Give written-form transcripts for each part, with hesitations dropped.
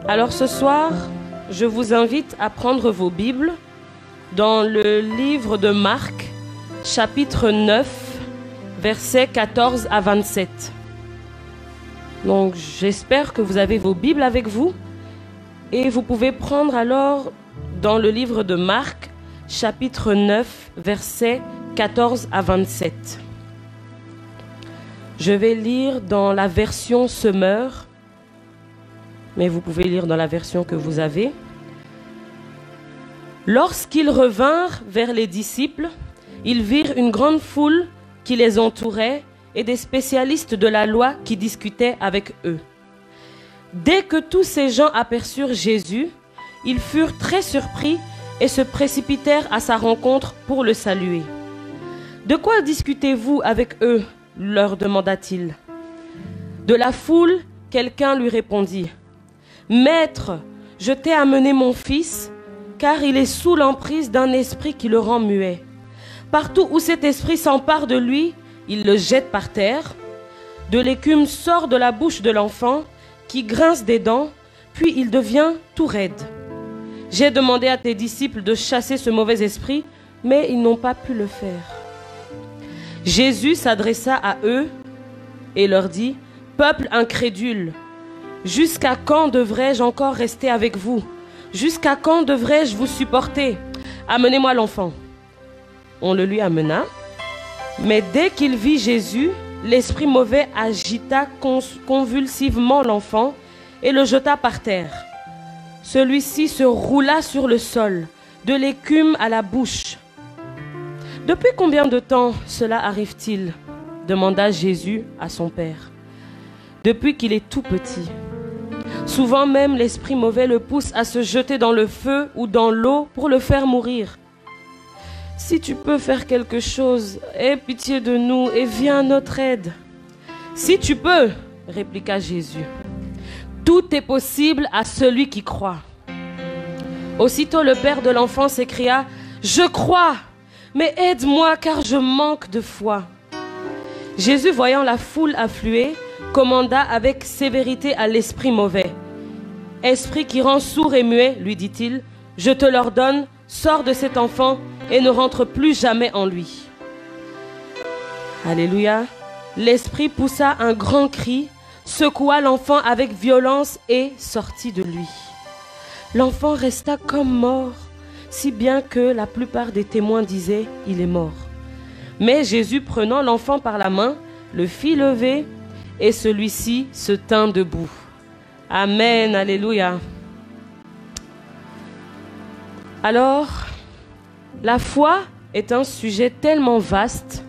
Alors ce soir, je vous invite à prendre vos Bibles dans le livre de Marc, chapitre 9, versets 14 à 27. Donc j'espère que vous avez vos Bibles avec vous et vous pouvez prendre alors dans le livre de Marc, chapitre 9, versets 14 à 27. Je vais lire dans la version Semeur, mais vous pouvez lire dans la version que vous avez. Lorsqu'ils revinrent vers les disciples, ils virent une grande foule qui les entourait et des spécialistes de la loi qui discutaient avec eux. Dès que tous ces gens aperçurent Jésus, ils furent très surpris et se précipitèrent à sa rencontre pour le saluer. « De quoi discutez-vous avec eux ?» leur demanda-t-il. De la foule, quelqu'un lui répondit. « Maître, je t'ai amené mon fils, car il est sous l'emprise d'un esprit qui le rend muet. Partout où cet esprit s'empare de lui, il le jette par terre. De l'écume sort de la bouche de l'enfant, qui grince des dents, puis il devient tout raide. J'ai demandé à tes disciples de chasser ce mauvais esprit, mais ils n'ont pas pu le faire. » Jésus s'adressa à eux et leur dit, « Peuple incrédule, jusqu'à quand devrais-je encore rester avec vous? Jusqu'à quand devrais-je vous supporter? Amenez-moi l'enfant. » On le lui amena, mais dès qu'il vit Jésus, l'esprit mauvais agita convulsivement l'enfant et le jeta par terre. Celui-ci se roula sur le sol, de l'écume à la bouche. « Depuis combien de temps cela arrive-t-il » demanda Jésus à son père. « Depuis qu'il est tout petit. Souvent même l'esprit mauvais le pousse à se jeter dans le feu ou dans l'eau pour le faire mourir. Si tu peux faire quelque chose, aie pitié de nous et viens à notre aide. »« Si tu peux, » répliqua Jésus. « Tout est possible à celui qui croit. » Aussitôt le père de l'enfant s'écria, « Je crois, mais aide-moi car je manque de foi. » Jésus, voyant la foule affluer, commanda avec sévérité à l'esprit mauvais. « Esprit qui rend sourd et muet, lui dit-il, je te l'ordonne, sors de cet enfant et ne rentre plus jamais en lui. » Alléluia. L'esprit poussa un grand cri, secoua l'enfant avec violence et sortit de lui. L'enfant resta comme mort, si bien que la plupart des témoins disaient « il est mort ». Mais Jésus, prenant l'enfant par la main, le fit lever et celui-ci se tint debout. Amen, alléluia. Alors, la foi est un sujet tellement vaste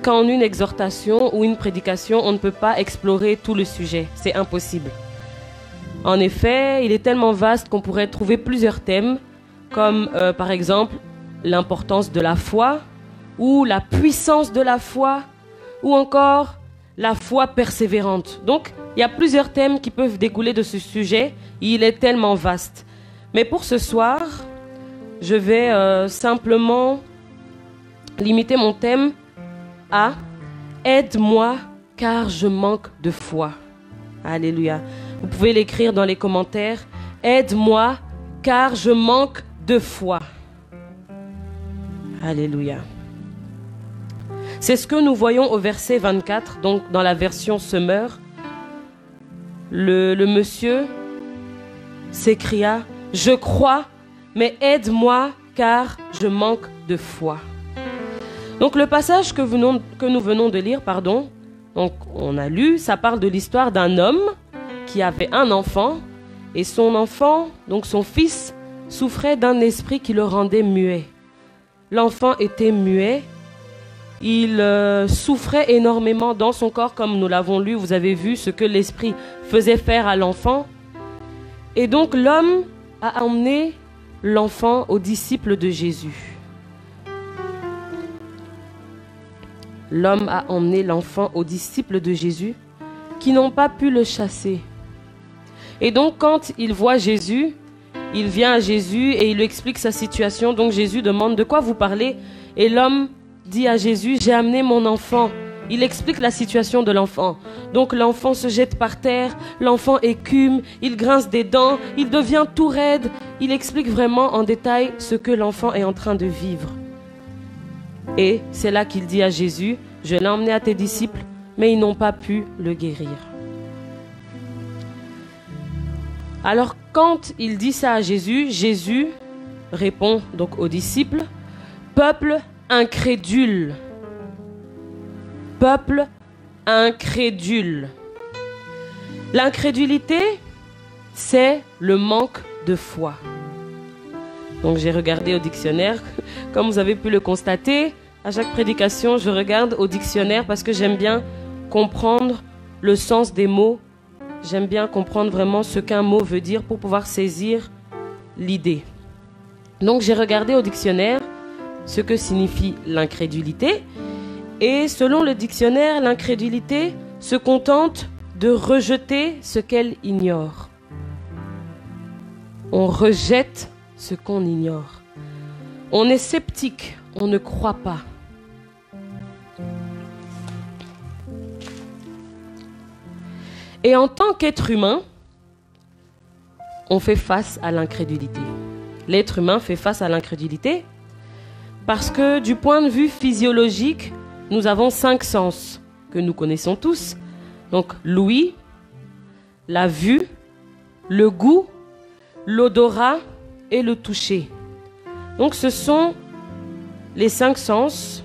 qu'en une exhortation ou une prédication, on ne peut pas explorer tout le sujet. C'est impossible. En effet, il est tellement vaste qu'on pourrait trouver plusieurs thèmes, comme par exemple l'importance de la foi, ou la puissance de la foi, ou encore la foi persévérante. Donc, il y a plusieurs thèmes qui peuvent découler de ce sujet. Il est tellement vaste. Mais pour ce soir, je vais simplement limiter mon thème à « Aide-moi car je manque de foi ». Alléluia. Vous pouvez l'écrire dans les commentaires. « Aide-moi car je manque de foi ». Alléluia. C'est ce que nous voyons au verset 24, donc dans la version Semeur. Le monsieur s'écria « Je crois, mais aide-moi car je manque de foi. » Donc le passage que nous venons de lire, donc on a lu, ça parle de l'histoire d'un homme qui avait un enfant et son enfant, donc son fils, souffrait d'un esprit qui le rendait muet. L'enfant était muet. Il souffrait énormément dans son corps, comme nous l'avons lu, vous avez vu ce que l'esprit faisait faire à l'enfant. Et donc l'homme a emmené l'enfant aux disciples de Jésus. L'homme a emmené l'enfant aux disciples de Jésus qui n'ont pas pu le chasser. Et donc quand il voit Jésus, il vient à Jésus et il lui explique sa situation. Donc Jésus demande « De quoi vous parlez ?» Et l'homme dit à Jésus, « J'ai amené mon enfant il explique la situation de l'enfant. Donc l'enfant se jette par terre, l'enfant écume, il grince des dents, il devient tout raide. Il explique vraiment en détail ce que l'enfant est en train de vivre. Et c'est là qu'il dit à Jésus, je l'ai emmené à tes disciples, mais ils n'ont pas pu le guérir. Alors quand il dit ça à Jésus, Jésus répond donc aux disciples, peuple incrédule. Peuple incrédule. L'incrédulité, c'est le manque de foi. Donc j'ai regardé au dictionnaire, comme vous avez pu le constater, à chaque prédication, je regarde au dictionnaire parce que j'aime bien comprendre le sens des mots. J'aime bien comprendre vraiment ce qu'un mot veut dire pour pouvoir saisir l'idée. Donc j'ai regardé au dictionnaire ce que signifie l'incrédulité. Et selon le dictionnaire, l'incrédulité se contente de rejeter ce qu'elle ignore. On rejette ce qu'on ignore. On est sceptique, on ne croit pas. Et en tant qu'être humain, on fait face à l'incrédulité. L'être humain fait face à l'incrédulité parce que du point de vue physiologique, nous avons 5 sens que nous connaissons tous. Donc l'ouïe, la vue, le goût, l'odorat et le toucher. Donc ce sont les 5 sens,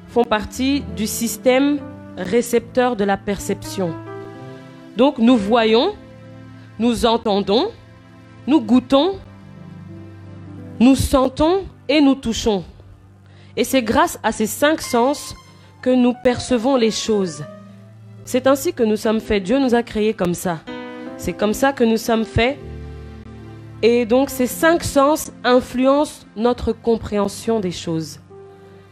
font partie du système récepteur de la perception. Donc nous voyons, nous entendons, nous goûtons, nous sentons et nous touchons. Et c'est grâce à ces 5 sens que nous percevons les choses. C'est ainsi que nous sommes faits. Dieu nous a créés comme ça. C'est comme ça que nous sommes faits. Et donc ces 5 sens influencent notre compréhension des choses.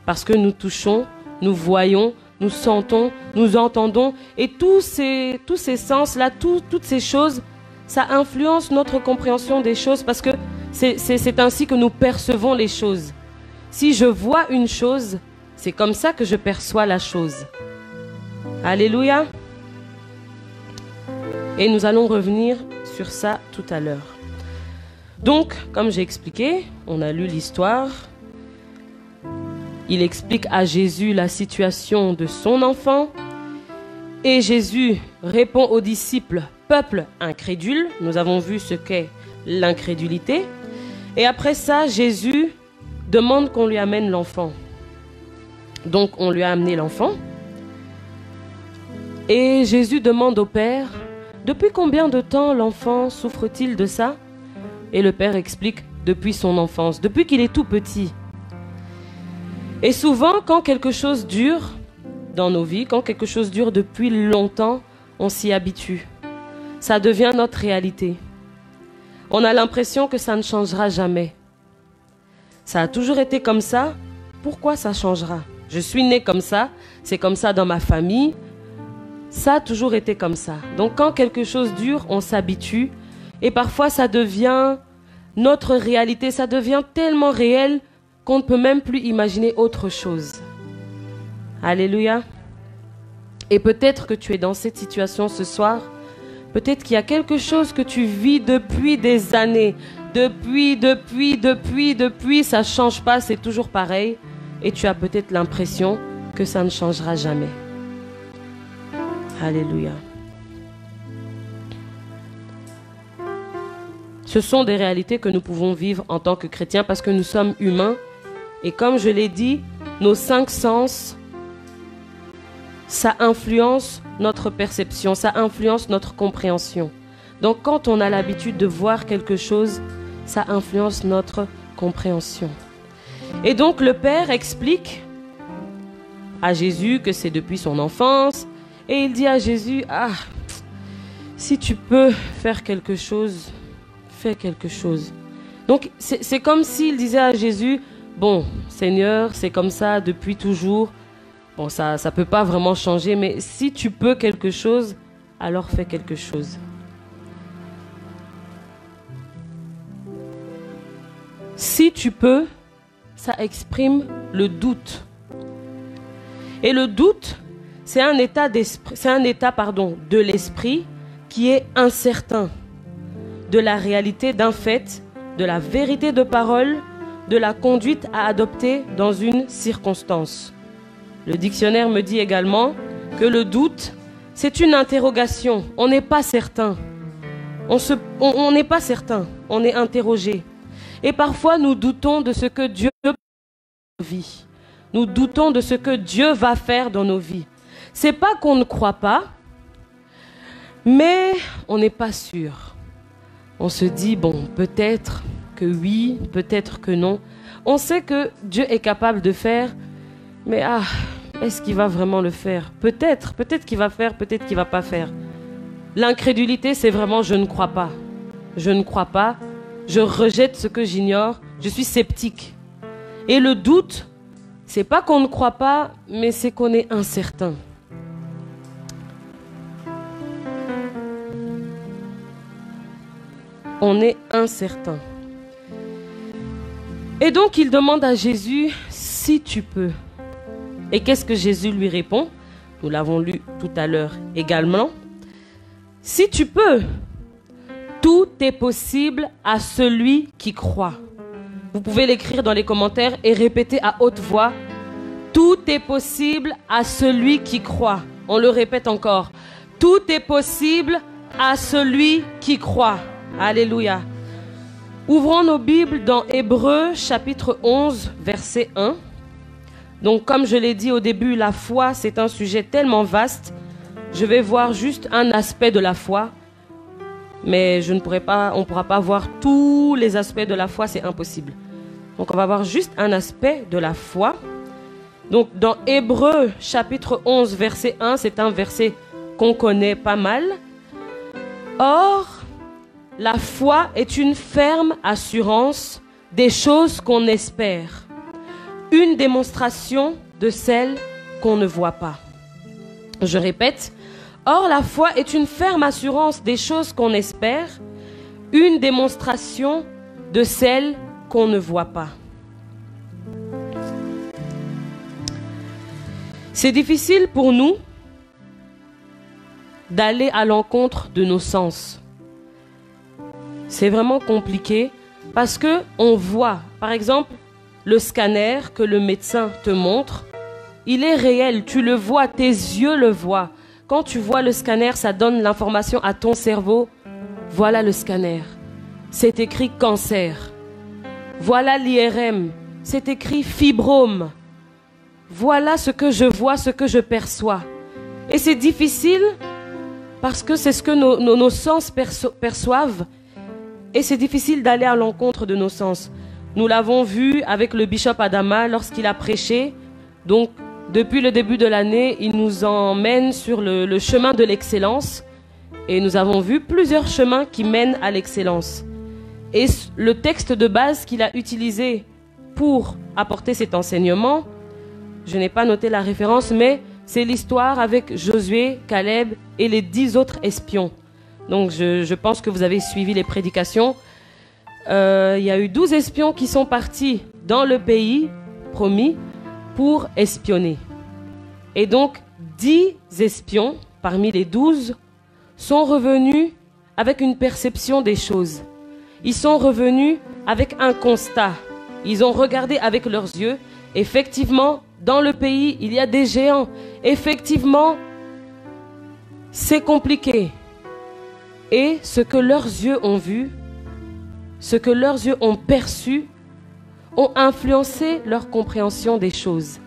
Parce que nous touchons, nous voyons, nous sentons, nous entendons. Et tous ces sens-là, toutes ces choses, ça influence notre compréhension des choses parce que c'est ainsi que nous percevons les choses. Si je vois une chose, c'est comme ça que je perçois la chose. Alléluia. Et nous allons revenir sur ça tout à l'heure. Donc, comme j'ai expliqué, on a lu l'histoire. Il explique à Jésus la situation de son enfant. Et Jésus répond aux disciples, peuple incrédule. Nous avons vu ce qu'est l'incrédulité. Et après ça, Jésus demande qu'on lui amène l'enfant. Donc, on lui a amené l'enfant. Et Jésus demande au Père, depuis combien de temps l'enfant souffre-t-il de ça? Et le Père explique, depuis son enfance, depuis qu'il est tout petit. Et souvent, quand quelque chose dure dans nos vies, quand quelque chose dure depuis longtemps, on s'y habitue. Ça devient notre réalité. On a l'impression que ça ne changera jamais. Ça a toujours été comme ça, pourquoi ça changera? Je suis née comme ça, c'est comme ça dans ma famille. Ça a toujours été comme ça. Donc quand quelque chose dure, on s'habitue. Et parfois ça devient notre réalité, ça devient tellement réel qu'on ne peut même plus imaginer autre chose. Alléluia. Et peut-être que tu es dans cette situation ce soir. Peut-être qu'il y a quelque chose que tu vis depuis des années. Depuis, ça ne change pas, c'est toujours pareil. Et tu as peut-être l'impression que ça ne changera jamais. Alléluia. Ce sont des réalités que nous pouvons vivre en tant que chrétiens parce que nous sommes humains. Et comme je l'ai dit, nos 5 sens, ça influence notre perception, ça influence notre compréhension. Donc quand on a l'habitude de voir quelque chose, ça influence notre compréhension. Et donc le Père explique à Jésus que c'est depuis son enfance. Et il dit à Jésus, si tu peux faire quelque chose, fais quelque chose. Donc c'est comme s'il disait à Jésus, bon Seigneur, c'est comme ça depuis toujours. Bon, ça ne peut pas vraiment changer, mais si tu peux quelque chose, alors fais quelque chose. Si tu peux, ça exprime le doute. Et le doute, c'est un état de l'esprit qui est incertain de la réalité d'un fait, de la vérité de parole, de la conduite à adopter dans une circonstance. Le dictionnaire me dit également que le doute, c'est une interrogation. On n'est pas certain. On n'est pas certain. On est interrogé. Et parfois, nous doutons de ce que Dieu fait dans nos vies. Nous doutons de ce que Dieu va faire dans nos vies. C'est pas qu'on ne croit pas, mais on n'est pas sûr. On se dit, bon, peut-être que oui, peut-être que non. On sait que Dieu est capable de faire, mais est-ce qu'il va vraiment le faire? Peut-être qu'il va faire, peut-être qu'il ne va pas faire. L'incrédulité, c'est vraiment je ne crois pas. Je ne crois pas, je rejette ce que j'ignore, je suis sceptique. Et le doute, c'est pas qu'on ne croit pas, mais c'est qu'on est incertain. On est incertain. Et donc il demande à Jésus, si tu peux. Et qu'est-ce que Jésus lui répond? Nous l'avons lu tout à l'heure également. Si tu peux, tout est possible à celui qui croit. Vous pouvez l'écrire dans les commentaires et répéter à haute voix. Tout est possible à celui qui croit. On le répète encore. Tout est possible à celui qui croit. Alléluia. Ouvrons nos Bibles dans Hébreux chapitre 11, verset 1. Donc comme je l'ai dit au début, la foi c'est un sujet tellement vaste. Je vais voir juste un aspect de la foi. Mais on ne pourra pas voir tous les aspects de la foi, c'est impossible. Donc on va voir juste un aspect de la foi. Donc dans Hébreux chapitre 11, verset 1, c'est un verset qu'on connaît pas mal. Or, la foi est une ferme assurance des choses qu'on espère, une démonstration de celles qu'on ne voit pas. Je répète, or la foi est une ferme assurance des choses qu'on espère, une démonstration de celles qu'on ne voit pas. C'est difficile pour nous d'aller à l'encontre de nos sens. C'est vraiment compliqué parce que on voit, par exemple, le scanner que le médecin te montre, il est réel, tu le vois, tes yeux le voient. Quand tu vois le scanner, ça donne l'information à ton cerveau. Voilà le scanner. C'est écrit cancer. Voilà l'IRM. C'est écrit fibrome. Voilà ce que je vois, ce que je perçois. Et c'est difficile parce que c'est ce que nos sens perçoivent. Et c'est difficile d'aller à l'encontre de nos sens. Nous l'avons vu avec le bishop Adama lorsqu'il a prêché. Donc, depuis le début de l'année, il nous emmène sur le chemin de l'excellence. Et nous avons vu plusieurs chemins qui mènent à l'excellence. Et le texte de base qu'il a utilisé pour apporter cet enseignement, je n'ai pas noté la référence, mais c'est l'histoire avec Josué, Caleb et les 10 autres espions. Donc je pense que vous avez suivi les prédications. Il y a eu 12 espions qui sont partis dans le pays promis pour espionner. Et donc 10 espions parmi les 12 sont revenus avec une perception des choses. Ils sont revenus avec un constat. Ils ont regardé avec leurs yeux. Effectivement, dans le pays, il y a des géants. Effectivement, c'est compliqué. Et ce que leurs yeux ont vu, ce que leurs yeux ont perçu, ont influencé leur compréhension des choses.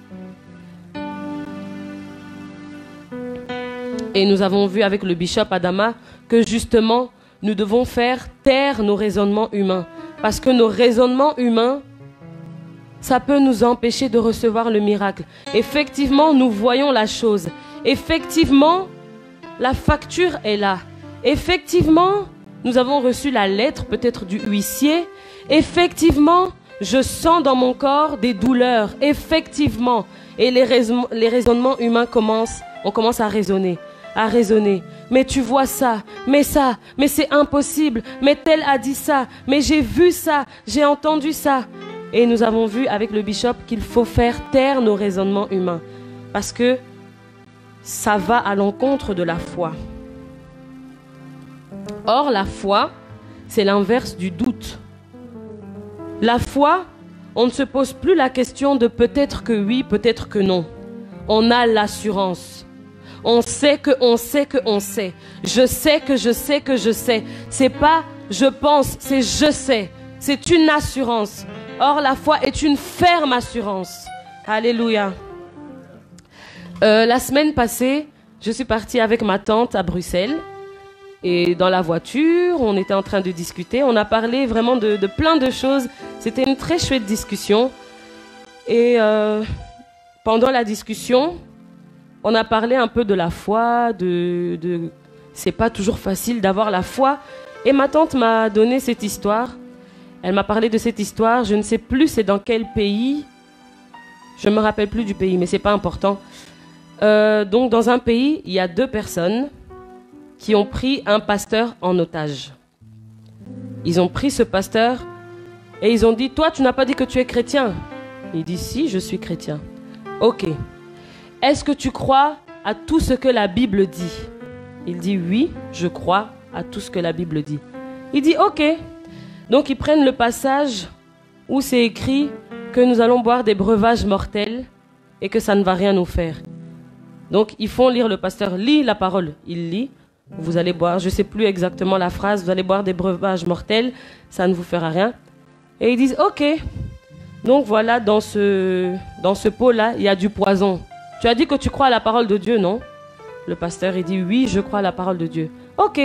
Et nous avons vu avec le bishop Adama que justement, nous devons faire taire nos raisonnements humains. Parce que nos raisonnements humains, ça peut nous empêcher de recevoir le miracle. Effectivement, nous voyons la chose. Effectivement, la facture est là. Effectivement, nous avons reçu la lettre peut-être du huissier. Effectivement, je sens dans mon corps des douleurs. Effectivement. Et les raisonnements humains on commence à raisonner. Mais tu vois ça, mais c'est impossible, mais tel a dit ça, mais j'ai vu ça, j'ai entendu ça. Et nous avons vu avec le bishop qu'il faut faire taire nos raisonnements humains. Parce que ça va à l'encontre de la foi. Or, la foi, c'est l'inverse du doute. La foi, on ne se pose plus la question de peut-être que oui, peut-être que non. On a l'assurance. On sait que on sait que on sait. Je sais que je sais que je sais. C'est pas je pense, c'est je sais. C'est une assurance. Or, la foi est une ferme assurance. Alléluia. La semaine passée, je suis partie avec ma tante à Bruxelles. Et dans la voiture, on était en train de discuter. On a parlé vraiment de plein de choses. C'était une très chouette discussion. Et pendant la discussion, on a parlé un peu de la foi, c'est pas toujours facile d'avoir la foi. Et ma tante m'a donné cette histoire. Elle m'a parlé de cette histoire. Je ne sais plus c'est dans quel pays. Je ne me rappelle plus du pays, mais c'est pas important. Donc dans un pays, il y a 2 personnes qui ont pris un pasteur en otage. Ils ont pris ce pasteur et ils ont dit « Toi, tu n'as pas dit que tu es chrétien ?» Il dit « Si, je suis chrétien. » « Ok. Est-ce que tu crois à tout ce que la Bible dit ?» Il dit « Oui, je crois à tout ce que la Bible dit. » Il dit « Ok. » Donc ils prennent le passage où c'est écrit que nous allons boire des breuvages mortels et que ça ne va rien nous faire. Donc ils font lire, le pasteur lit la parole. Il lit. Vous allez boire, je ne sais plus exactement la phrase, vous allez boire des breuvages mortels, ça ne vous fera rien. Et ils disent, ok, donc voilà, dans ce pot-là, il y a du poison. Tu as dit que tu crois à la parole de Dieu, non? Le pasteur, il dit, oui, je crois à la parole de Dieu. Ok,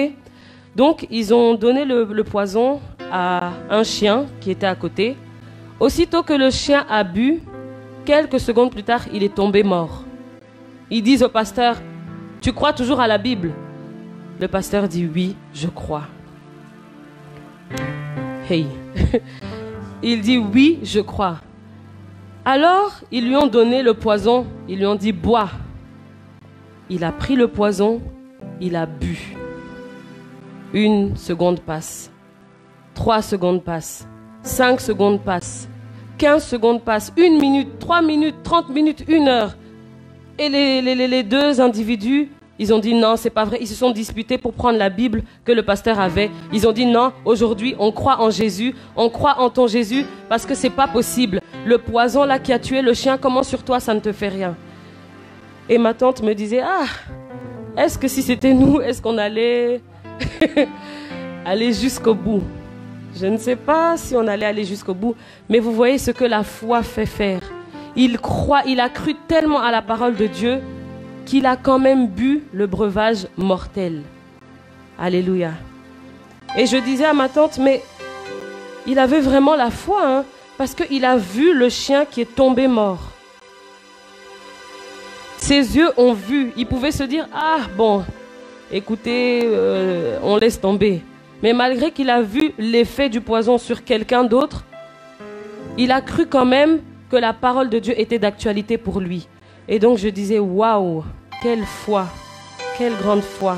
donc ils ont donné le poison à un chien qui était à côté. Aussitôt que le chien a bu, quelques secondes plus tard, il est tombé mort. Ils disent au pasteur, tu crois toujours à la Bible? Le pasteur dit oui, je crois. Hey. Il dit oui, je crois. Alors, ils lui ont donné le poison. Ils lui ont dit bois. Il a pris le poison. Il a bu. 1 seconde passe. 3 secondes passent. 5 secondes passent. 15 secondes passent. 1 minute, 3 minutes, 30 minutes, 1 heure. Et les 2 individus, ils ont dit non, c'est pas vrai. Ils se sont disputés pour prendre la Bible que le pasteur avait. Ils ont dit non, aujourd'hui, on croit en Jésus. On croit en ton Jésus parce que c'est pas possible. Le poison là qui a tué le chien, comment sur toi ça ne te fait rien? Et ma tante me disait, ah, est-ce que si c'était nous, est-ce qu'on allait aller jusqu'au bout? Je ne sais pas si on allait aller jusqu'au bout. Mais vous voyez ce que la foi fait faire. Il croit, il a cru tellement à la parole de Dieu qu'il a quand même bu le breuvage mortel. Alléluia. Et je disais à ma tante, mais il avait vraiment la foi, hein, parce qu'il a vu le chien qui est tombé mort. Ses yeux ont vu. Il pouvait se dire, ah bon, écoutez, on laisse tomber. Mais malgré qu'il a vu l'effet du poison sur quelqu'un d'autre, il a cru quand même que la parole de Dieu était d'actualité pour lui. Et donc je disais, waouh, quelle foi, quelle grande foi.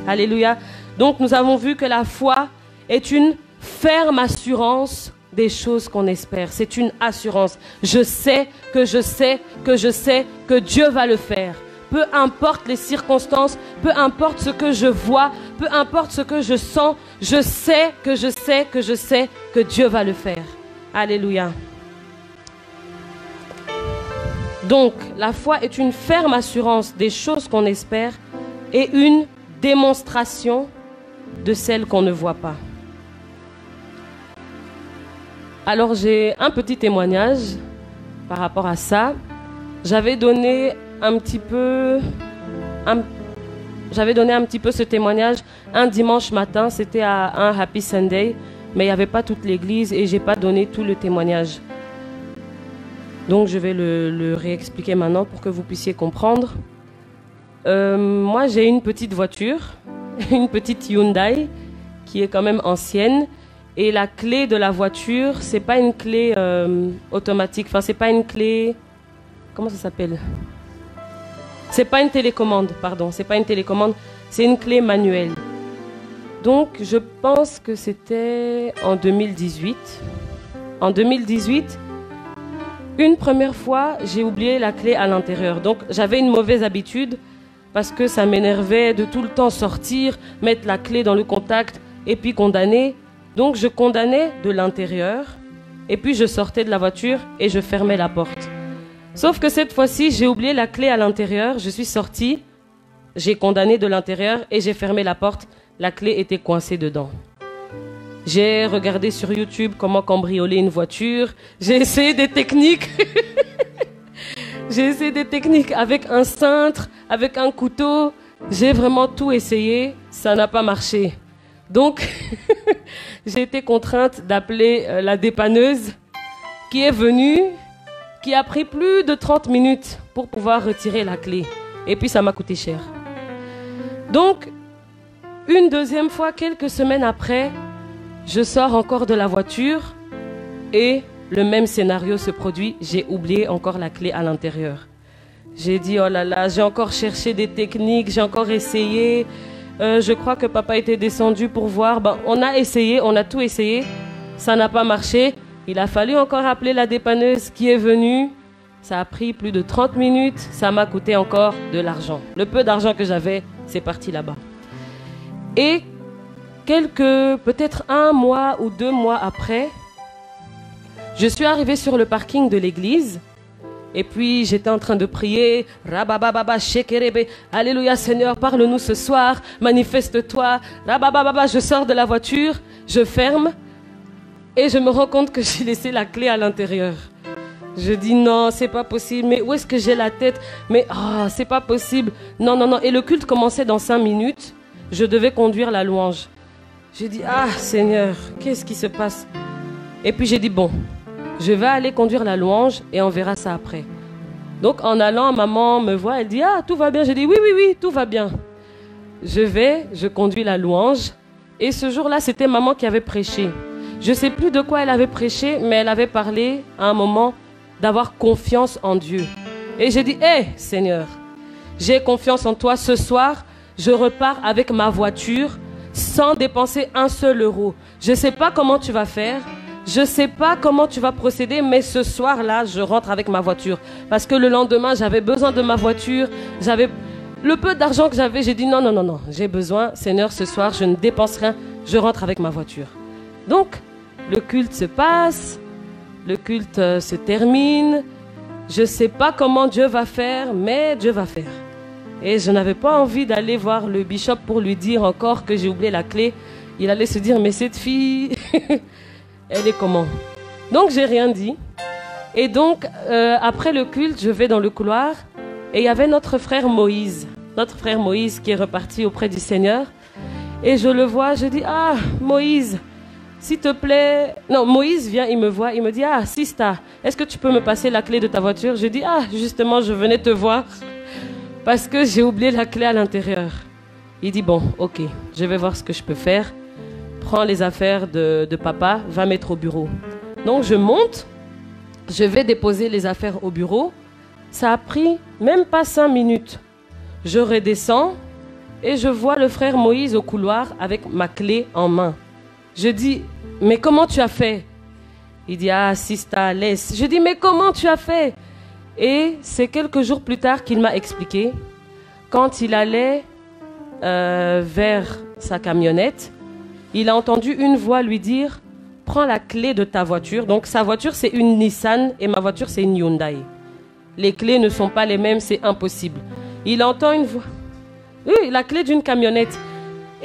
Alléluia. Donc nous avons vu que la foi est une ferme assurance des choses qu'on espère. C'est une assurance. Je sais que je sais que je sais que Dieu va le faire. Peu importe les circonstances, peu importe ce que je vois, peu importe ce que je sens, je sais que je sais que je sais que Dieu va le faire. Alléluia. Donc, la foi est une ferme assurance des choses qu'on espère et une démonstration de celles qu'on ne voit pas. Alors, j'ai un petit témoignage par rapport à ça. J'avais donné un petit peu ce témoignage un dimanche matin. C'était à un Happy Sunday, mais il n'y avait pas toute l'église et je n'ai pas donné tout le témoignage. Donc, je vais le réexpliquer maintenant pour que vous puissiez comprendre. Moi, j'ai une petite voiture, une petite Hyundai, qui est quand même ancienne. Et la clé de la voiture, c'est pas une clé automatique. Enfin, c'est pas une clé... Comment ça s'appelle? C'est pas une télécommande, pardon. C'est pas une télécommande, c'est une clé manuelle. Donc, je pense que c'était en 2018. En 2018... Une première fois, j'ai oublié la clé à l'intérieur. Donc, j'avais une mauvaise habitude parce que ça m'énervait de tout le temps sortir, mettre la clé dans le contact et puis condamner. Donc je condamnais de l'intérieur et puis je sortais de la voiture et je fermais la porte. Sauf que cette fois-ci, j'ai oublié la clé à l'intérieur, je suis sortie, j'ai condamné de l'intérieur et j'ai fermé la porte. La clé était coincée dedans. J'ai regardé sur YouTube comment cambrioler une voiture. J'ai essayé des techniques. J'ai essayé des techniques avec un cintre, avec un couteau. J'ai vraiment tout essayé. Ça n'a pas marché. Donc, j'ai été contrainte d'appeler la dépanneuse qui est venue, qui a pris plus de 30 minutes pour pouvoir retirer la clé. Et puis, ça m'a coûté cher. Donc, une deuxième fois, quelques semaines après, je sors encore de la voiture et le même scénario se produit. J'ai oublié encore la clé à l'intérieur. J'ai dit, oh là là, j'ai encore cherché des techniques, j'ai encore essayé. Je crois que papa était descendu pour voir. Ben, on a essayé, on a tout essayé. Ça n'a pas marché. Il a fallu encore appeler la dépanneuse qui est venue. Ça a pris plus de 30 minutes. Ça m'a coûté encore de l'argent. Le peu d'argent que j'avais, c'est parti là-bas. Et peut-être 1 mois ou 2 mois après, je suis arrivée sur le parking de l'église et puis j'étais en train de prier. Rabababa, shekerebe, Alléluia Seigneur, parle-nous ce soir, manifeste-toi. Rabababa, je sors de la voiture, je ferme et je me rends compte que j'ai laissé la clé à l'intérieur. Je dis non, c'est pas possible, mais où est-ce que j'ai la tête? Mais c'est pas possible. Non, non, non. Et le culte commençait dans 5 minutes. Je devais conduire la louange. J'ai dit, Seigneur, qu'est-ce qui se passe? Et puis j'ai dit, bon, je vais aller conduire la louange et on verra ça après. Donc en allant, maman me voit, elle dit, tout va bien. J'ai dit, oui, oui, oui, tout va bien. Je conduis la louange. Et ce jour-là, c'était maman qui avait prêché. Je ne sais plus de quoi elle avait prêché, mais elle avait parlé à un moment d'avoir confiance en Dieu. Et j'ai dit, Seigneur, j'ai confiance en toi. Ce soir, je repars avec ma voiture sans dépenser un seul euro. Je ne sais pas comment tu vas faire. Je ne sais pas comment tu vas procéder, mais ce soir-là, je rentre avec ma voiture. Parce que le lendemain, j'avais besoin de ma voiture. J'avais le peu d'argent que j'avais. J'ai dit non, non, non, non. J'ai besoin, Seigneur, ce soir, je ne dépense rien. Je rentre avec ma voiture. Donc, le culte se passe. Le culte se termine. Je ne sais pas comment Dieu va faire, mais Dieu va faire. Et je n'avais pas envie d'aller voir le bishop pour lui dire encore que j'ai oublié la clé. Il allait se dire, mais cette fille, elle est comment? Donc, j'ai rien dit. Et donc, après le culte, je vais dans le couloir. Et il y avait notre frère Moïse. Notre frère Moïse qui est reparti auprès du Seigneur. Et je le vois, je dis, Moïse, s'il te plaît. Non, Moïse vient, il me voit, il me dit, Sista, est-ce que tu peux me passer la clé de ta voiture? Je dis, justement, je venais te voir. Parce que j'ai oublié la clé à l'intérieur. Il dit, bon, ok, je vais voir ce que je peux faire. Prends les affaires de papa, va mettre au bureau. Donc je monte, je vais déposer les affaires au bureau. Ça a pris même pas 5 minutes. Je redescends et je vois le frère Moïse au couloir avec ma clé en main. Je dis, mais comment tu as fait? Il dit, Sista, laisse. Je dis, mais comment tu as fait? Et c'est quelques jours plus tard qu'il m'a expliqué. Quand il allait vers sa camionnette, il a entendu une voix lui dire « Prends la clé de ta voiture ». Donc sa voiture, c'est une Nissan et ma voiture, c'est une Hyundai. Les clés ne sont pas les mêmes, c'est impossible. Il entend une voix... Oui, la clé d'une camionnette.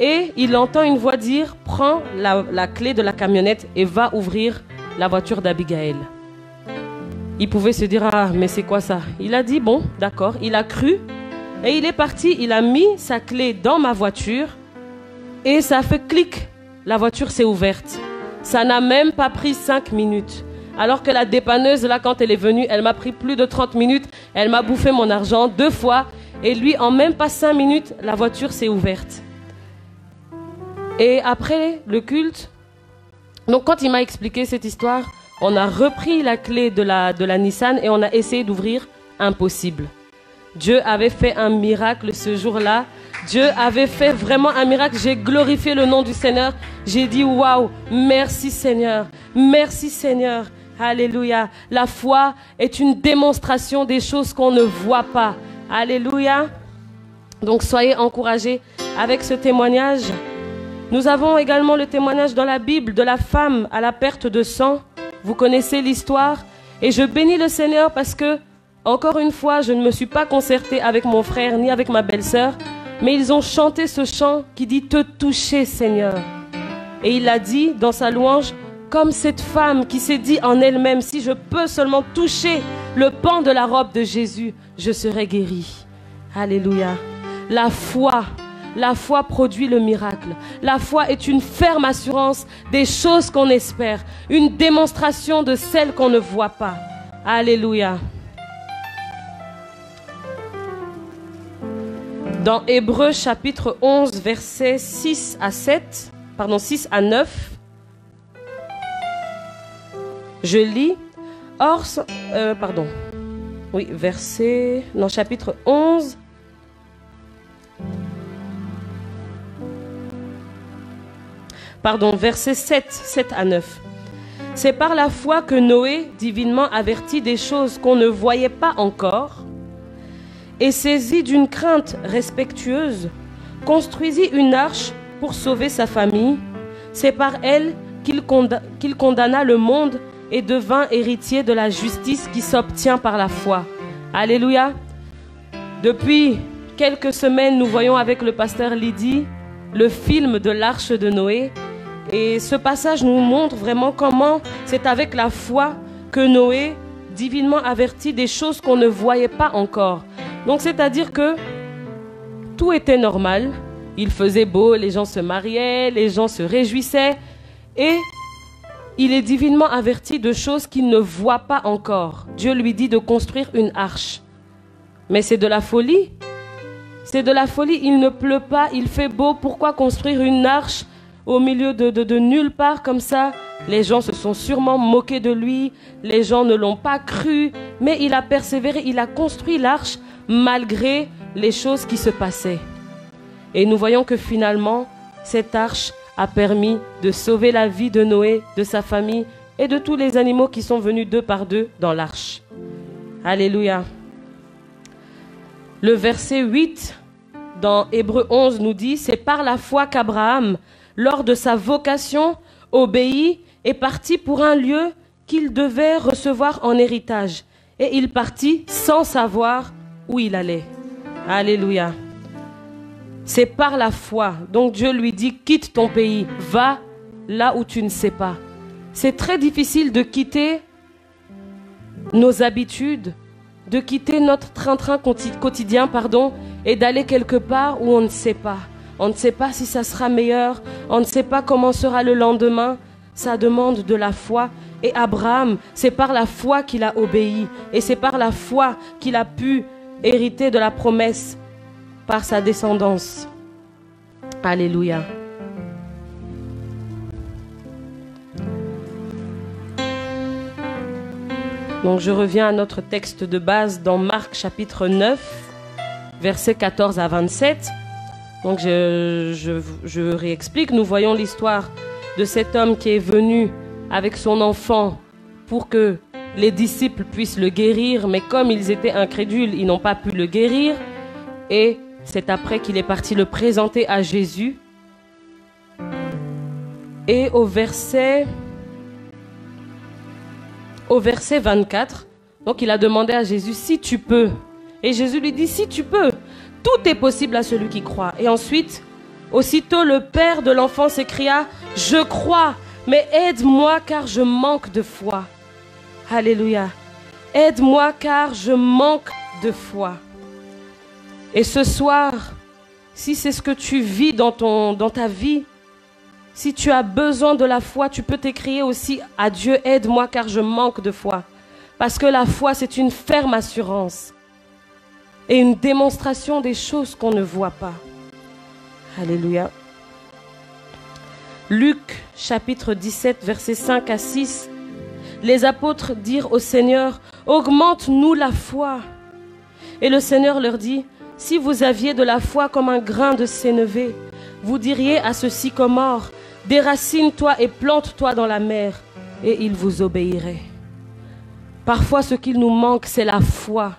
Et il entend une voix dire « Prends la clé de la camionnette et va ouvrir la voiture d'Abigail ». Il pouvait se dire, mais c'est quoi ça? Il a dit, bon, d'accord. Il a cru et il est parti. Il a mis sa clé dans ma voiture et ça a fait clic. La voiture s'est ouverte. Ça n'a même pas pris 5 minutes. Alors que la dépanneuse, là, quand elle est venue, elle m'a pris plus de 30 minutes. Elle m'a bouffé mon argent 2 fois. Et lui, en même pas 5 minutes, la voiture s'est ouverte. Et après le culte, donc quand il m'a expliqué cette histoire, on a repris la clé de la Nissan et on a essayé d'ouvrir. Impossible. Dieu avait fait un miracle ce jour-là. Dieu avait fait vraiment un miracle. J'ai glorifié le nom du Seigneur. J'ai dit waouh, merci Seigneur. Merci Seigneur. Alléluia. La foi est une démonstration des choses qu'on ne voit pas. Alléluia. Donc soyez encouragés avec ce témoignage. Nous avons également le témoignage dans la Bible de la femme à la perte de sang. Vous connaissez l'histoire. Et je bénis le Seigneur parce que, encore une fois, je ne me suis pas concertée avec mon frère ni avec ma belle-sœur, mais ils ont chanté ce chant qui dit « Te toucher, Seigneur ». Et il a dit dans sa louange, comme cette femme qui s'est dit en elle-même, si je peux seulement toucher le pan de la robe de Jésus, je serai guérie. Alléluia. La foi produit le miracle. La foi est une ferme assurance des choses qu'on espère, une démonstration de celles qu'on ne voit pas. Alléluia. Dans Hébreux chapitre 11, versets 6 à 9, je lis, chapitre 11, versets 7 à 9. C'est par la foi que Noé, divinement averti des choses qu'on ne voyait pas encore, et saisi d'une crainte respectueuse, construisit une arche pour sauver sa famille. C'est par elle qu'il condamna le monde et devint héritier de la justice qui s'obtient par la foi. Alléluia. Depuis quelques semaines, nous voyons avec le pasteur Lydie le film de l'arche de Noé. Et ce passage nous montre vraiment comment c'est avec la foi que Noé, divinement averti des choses qu'on ne voyait pas encore. Donc c'est-à-dire que tout était normal, il faisait beau, les gens se mariaient, les gens se réjouissaient, et il est divinement averti de choses qu'il ne voit pas encore. Dieu lui dit de construire une arche. Mais c'est de la folie. C'est de la folie, il ne pleut pas, il fait beau, pourquoi construire une arche au milieu de nulle part comme ça? Les gens se sont sûrement moqués de lui, les gens ne l'ont pas cru, mais il a persévéré, il a construit l'arche malgré les choses qui se passaient. Et nous voyons que finalement, cette arche a permis de sauver la vie de Noé, de sa famille et de tous les animaux qui sont venus deux par deux dans l'arche. Alléluia. Le verset 8 dans Hébreux 11 nous dit, c'est par la foi qu'Abraham, lors de sa vocation, obéit et partit pour un lieu qu'il devait recevoir en héritage. Et il partit sans savoir où il allait. Alléluia. C'est par la foi. Donc Dieu lui dit, quitte ton pays, va là où tu ne sais pas. C'est très difficile de quitter nos habitudes, de quitter notre train-train quotidien, et d'aller quelque part où on ne sait pas. On ne sait pas si ça sera meilleur, on ne sait pas comment sera le lendemain. Ça demande de la foi. Et Abraham, c'est par la foi qu'il a obéi. Et c'est par la foi qu'il a pu hériter de la promesse par sa descendance. Alléluia. Donc je reviens à notre texte de base dans Marc chapitre 9, versets 14 à 27. Donc je réexplique. Nous voyons l'histoire de cet homme qui est venu avec son enfant pour que les disciples puissent le guérir, mais comme ils étaient incrédules, ils n'ont pas pu le guérir. Et c'est après qu'il est parti le présenter à Jésus. Et au verset 24, donc il a demandé à Jésus, si tu peux. Et Jésus lui dit, si tu peux, tout est possible à celui qui croit. Et ensuite, aussitôt le père de l'enfant s'écria, je crois, mais aide-moi car je manque de foi. Alléluia. Aide-moi car je manque de foi. Et ce soir, si c'est ce que tu vis dans ta vie, si tu as besoin de la foi, tu peux t'écrier aussi à Dieu, aide-moi car je manque de foi. Parce que la foi, c'est une ferme assurance et une démonstration des choses qu'on ne voit pas. Alléluia. Luc chapitre 17, versets 5 à 6. Les apôtres dirent au Seigneur, augmente-nous la foi. Et le Seigneur leur dit, si vous aviez de la foi comme un grain de sénévé, vous diriez à ce sycomore, déracine-toi et plante-toi dans la mer, et il vous obéirait. Parfois, ce qu'il nous manque, c'est la foi.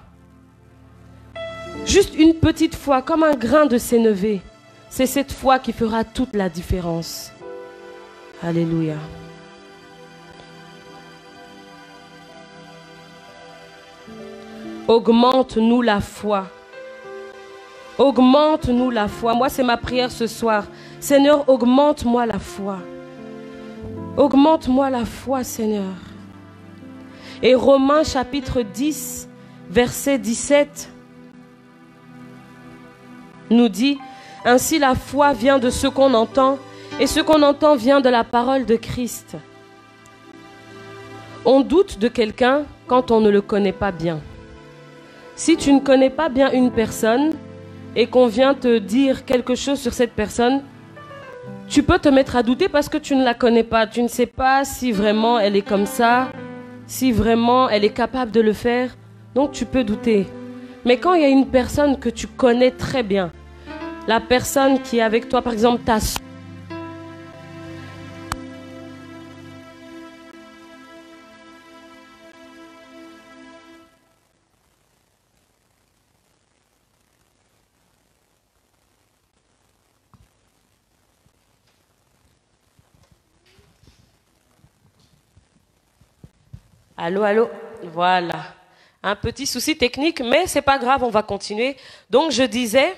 Juste une petite foi, comme un grain de sénévé. C'est cette foi qui fera toute la différence. Alléluia. Augmente-nous la foi. Augmente-nous la foi. Moi, c'est ma prière ce soir. Seigneur, augmente-moi la foi. Augmente-moi la foi, Seigneur. Et Romains chapitre 10, verset 17, nous dit, « Ainsi la foi vient de ce qu'on entend, et ce qu'on entend vient de la parole de Christ. » On doute de quelqu'un quand on ne le connaît pas bien. Si tu ne connais pas bien une personne et qu'on vient te dire quelque chose sur cette personne, tu peux te mettre à douter parce que tu ne la connais pas. Tu ne sais pas si vraiment elle est comme ça, si vraiment elle est capable de le faire. Donc tu peux douter. Mais quand il y a une personne que tu connais très bien, la personne qui est avec toi, par exemple ta soeur, allô, allô, voilà. Un petit souci technique, mais c'est pas grave, on va continuer. Donc je disais,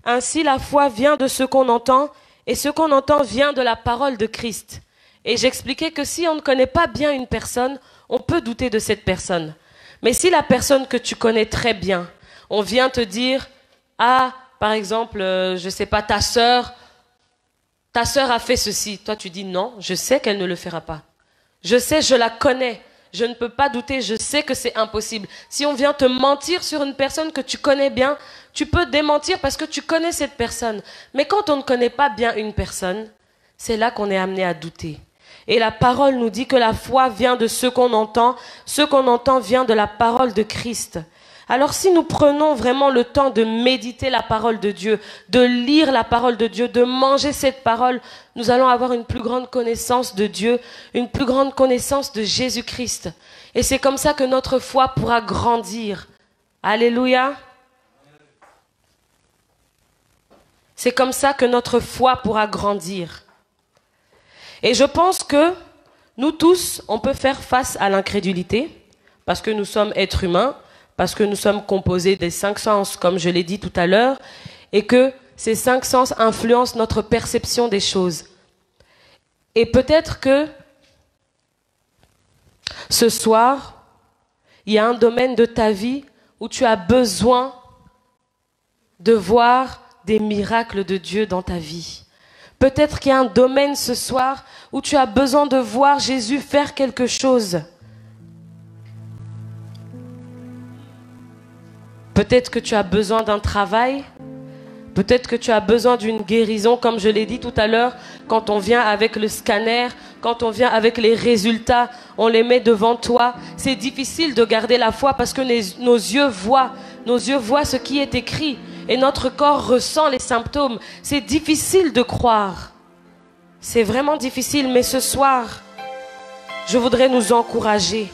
ainsi la foi vient de ce qu'on entend, et ce qu'on entend vient de la parole de Christ. Et j'expliquais que si on ne connaît pas bien une personne, on peut douter de cette personne. Mais si la personne que tu connais très bien, on vient te dire, ah, par exemple, je sais pas, ta sœur a fait ceci. Toi tu dis non, je sais qu'elle ne le fera pas. Je sais, je la connais. Je ne peux pas douter, je sais que c'est impossible. Si on vient te mentir sur une personne que tu connais bien, tu peux démentir parce que tu connais cette personne. Mais quand on ne connaît pas bien une personne, c'est là qu'on est amené à douter. Et la parole nous dit que la foi vient de ce qu'on entend vient de la parole de Christ. Alors si nous prenons vraiment le temps de méditer la parole de Dieu, de lire la parole de Dieu, de manger cette parole, nous allons avoir une plus grande connaissance de Dieu, une plus grande connaissance de Jésus-Christ. Et c'est comme ça que notre foi pourra grandir. Alléluia. C'est comme ça que notre foi pourra grandir. Et je pense que nous tous, on peut faire face à l'incrédulité, parce que nous sommes êtres humains, parce que nous sommes composés des 5 sens, comme je l'ai dit tout à l'heure, et que ces 5 sens influencent notre perception des choses. Et peut-être que ce soir, il y a un domaine de ta vie où tu as besoin de voir des miracles de Dieu dans ta vie. Peut-être qu'il y a un domaine ce soir où tu as besoin de voir Jésus faire quelque chose. Peut-être que tu as besoin d'un travail. Peut-être que tu as besoin d'une guérison, comme je l'ai dit tout à l'heure, quand on vient avec le scanner, quand on vient avec les résultats, on les met devant toi. C'est difficile de garder la foi parce que nos yeux voient ce qui est écrit et notre corps ressent les symptômes. C'est difficile de croire. C'est vraiment difficile, mais ce soir, je voudrais nous encourager.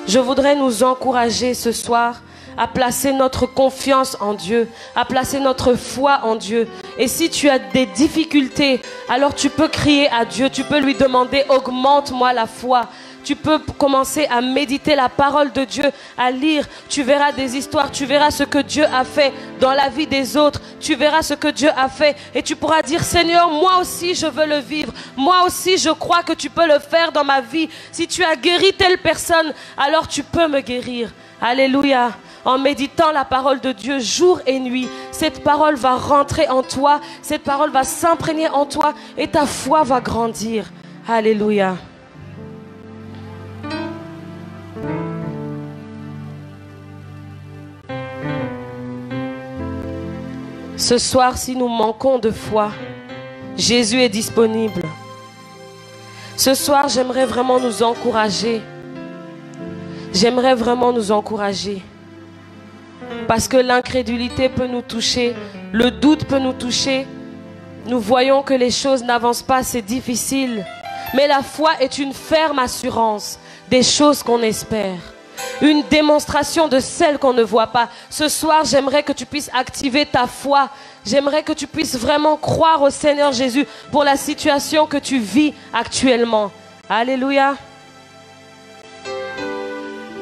Je voudrais nous encourager ce soir à placer notre confiance en Dieu, à placer notre foi en Dieu. Et si tu as des difficultés, alors tu peux crier à Dieu, tu peux lui demander « Augmente-moi la foi ». Tu peux commencer à méditer la parole de Dieu, à lire. Tu verras des histoires, tu verras ce que Dieu a fait dans la vie des autres. Tu verras ce que Dieu a fait et tu pourras dire « Seigneur, moi aussi je veux le vivre. Moi aussi je crois que tu peux le faire dans ma vie. Si tu as guéri telle personne, alors tu peux me guérir. » Alléluia. En méditant la parole de Dieu jour et nuit, cette parole va rentrer en toi, cette parole va s'imprégner en toi et ta foi va grandir. Alléluia. Ce soir, si nous manquons de foi, Jésus est disponible. Ce soir, j'aimerais vraiment nous encourager. J'aimerais vraiment nous encourager. Parce que l'incrédulité peut nous toucher, le doute peut nous toucher. Nous voyons que les choses n'avancent pas, c'est difficile. Mais la foi est une ferme assurance des choses qu'on espère. une démonstration de celle qu'on ne voit pas. Ce soir, j'aimerais que tu puisses activer ta foi. J'aimerais que tu puisses vraiment croire au Seigneur Jésus pour la situation que tu vis actuellement. Alléluia.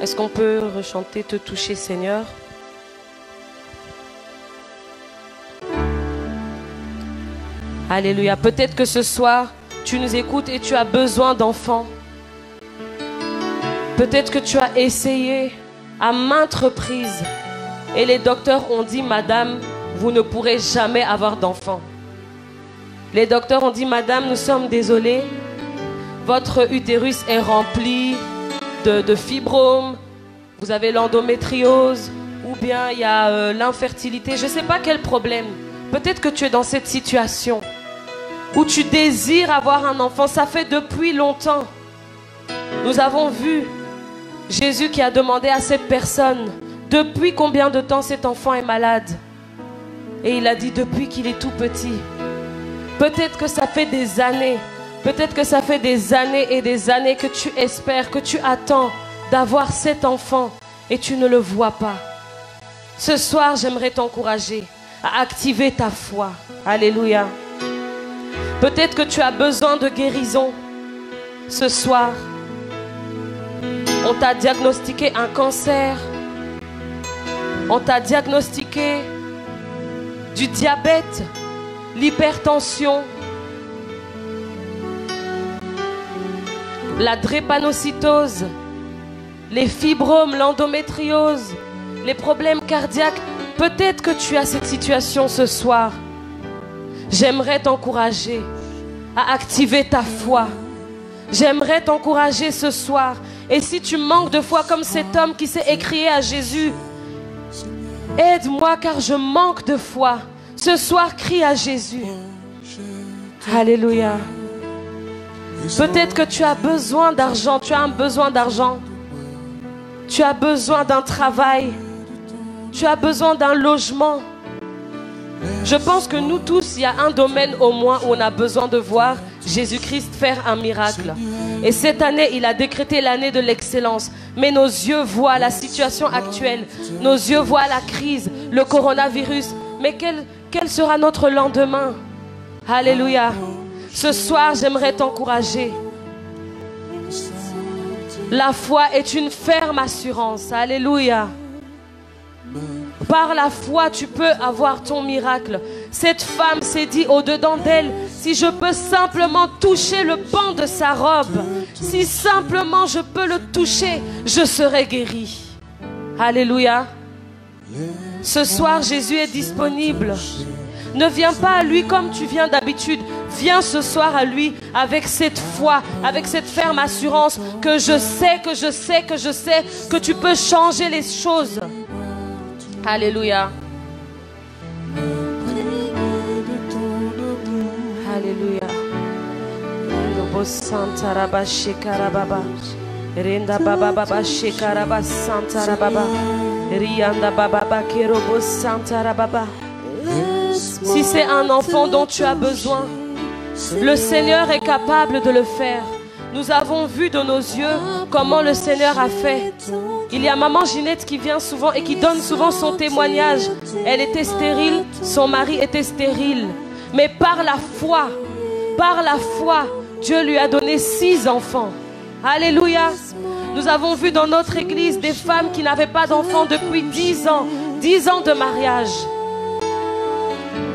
Est-ce qu'on peut rechanter, te toucher, Seigneur? Alléluia. Peut-être que ce soir, tu nous écoutes et tu as besoin d'enfants. Peut-être que tu as essayé à maintes reprises et les docteurs ont dit, madame, vous ne pourrez jamais avoir d'enfants. Les docteurs ont dit, madame, nous sommes désolés, votre utérus est rempli de fibromes, vous avez l'endométriose, ou bien il y a l'infertilité, je ne sais pas quel problème. Peut-être que tu es dans cette situation où tu désires avoir un enfant, ça fait depuis longtemps. Nous avons vu Jésus qui a demandé à cette personne, depuis combien de temps cet enfant est malade? Et il a dit, depuis qu'il est tout petit. Peut-être que ça fait des années, peut-être que ça fait des années et des années que tu espères, que tu attends d'avoir cet enfant et tu ne le vois pas. Ce soir, j'aimerais t'encourager à activer ta foi. Alléluia. Peut-être que tu as besoin de guérison ce soir. On t'a diagnostiqué un cancer. On t'a diagnostiqué du diabète, l'hypertension, la drépanocytose, les fibromes, l'endométriose, les problèmes cardiaques. Peut-être que tu as cette situation ce soir. J'aimerais t'encourager à activer ta foi. J'aimerais t'encourager ce soir. Et si tu manques de foi comme cet homme qui s'est écrié à Jésus, aide-moi car je manque de foi. Ce soir, crie à Jésus. Alléluia. Peut-être que tu as besoin d'argent. Tu as un besoin d'argent. Tu as besoin d'un travail. Tu as besoin d'un logement. Je pense que nous tous, il y a un domaine au moins où on a besoin de voir Jésus-Christ faire un miracle. Et cette année, il a décrété l'année de l'excellence. Mais nos yeux voient la situation actuelle. Nos yeux voient la crise, le coronavirus. Mais quel sera notre lendemain? Alléluia. Ce soir, j'aimerais t'encourager. La foi est une ferme assurance. Alléluia. Par la foi, tu peux avoir ton miracle. Cette femme s'est dit au-dedans d'elle, si je peux simplement toucher le pan de sa robe, si simplement je peux le toucher, je serai guérie. Alléluia. Ce soir, Jésus est disponible. Ne viens pas à lui comme tu viens d'habitude. Viens ce soir à lui avec cette foi, avec cette ferme assurance que je sais que tu peux changer les choses. Alléluia. Alléluia. Si c'est un enfant dont tu as besoin, le Seigneur est capable de le faire. Nous avons vu de nos yeux comment le Seigneur a fait. Il y a maman Ginette qui vient souvent et qui donne souvent son témoignage. Elle était stérile, son mari était stérile. Mais par la foi, Dieu lui a donné 6 enfants. Alléluia. Nous avons vu dans notre église des femmes qui n'avaient pas d'enfants depuis 10 ans. 10 ans de mariage.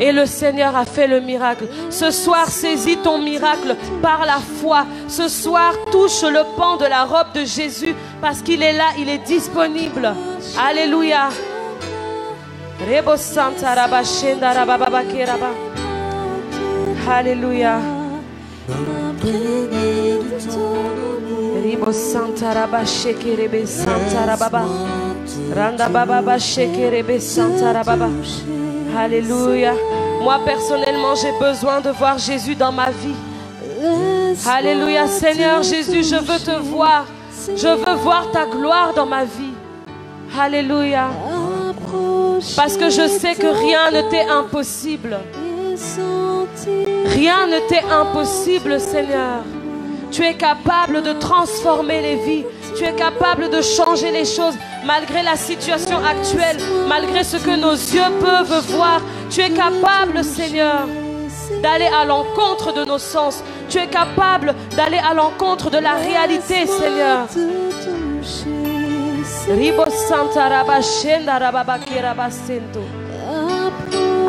Et le Seigneur a fait le miracle. Ce soir, saisis ton miracle par la foi. Ce soir, touche le pan de la robe de Jésus parce qu'il est là, il est disponible. Alléluia. Alléluia. Alléluia. Moi personnellement, j'ai besoin de voir Jésus dans ma vie. Alléluia. Seigneur Jésus, je veux te voir. Je veux voir ta gloire dans ma vie. Alléluia. Parce que je sais que rien ne t'est impossible. Rien ne t'est impossible, Seigneur. Tu es capable de transformer les vies. Tu es capable de changer les choses malgré la situation actuelle, malgré ce que nos yeux peuvent voir. Tu es capable, Seigneur, d'aller à l'encontre de nos sens. Tu es capable d'aller à l'encontre de la réalité, Seigneur.